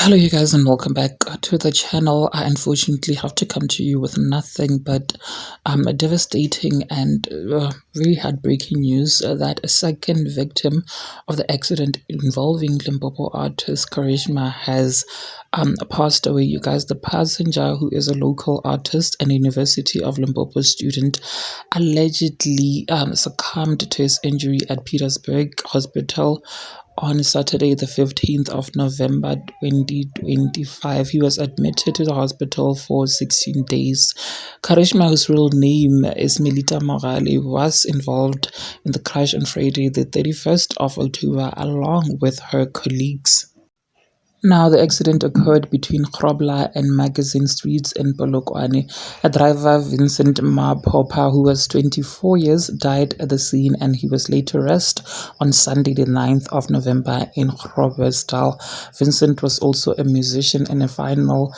Hello, you guys, and welcome back to the channel. I unfortunately have to come to you with nothing but a devastating and very heartbreaking news that a second victim of the accident involving Limpopo artist Karishma has passed away. You guys, the passenger, who is a local artist and University of Limpopo student, allegedly succumbed to his injury at Petersburg Hospital on Saturday, the 15th of November 2025. He was admitted to the hospital for 16 days. Karishma, whose real name is Melita Morale, was involved in the crash on Friday, the 31st of October, along with her colleagues. Now, the accident occurred between Grobler and Magazine Streets in Polokwane. A driver, Vincent Mapopa, who was 24 years, died at the scene, and he was laid to rest on Sunday, the 9th of November in Groblersdal. Vincent was also a musician and a final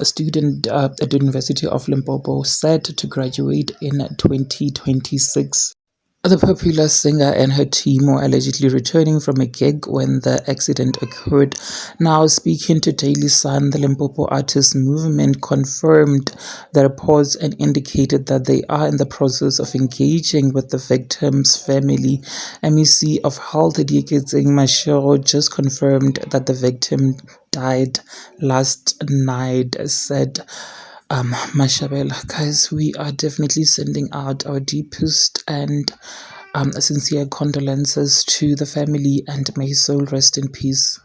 student at the University of Limpopo, set to graduate in 2026. The popular singer and her team were allegedly returning from a gig when the accident occurred. Now, speaking to Daily Sun, the Limpopo Artists Movement confirmed the reports and indicated that they are in the process of engaging with the victim's family. MEC of Health, Dieketseng Mashero, just confirmed that the victim died last night, said Mashabela. Guys, we are definitely sending out our deepest and sincere condolences to the family, and may his soul rest in peace.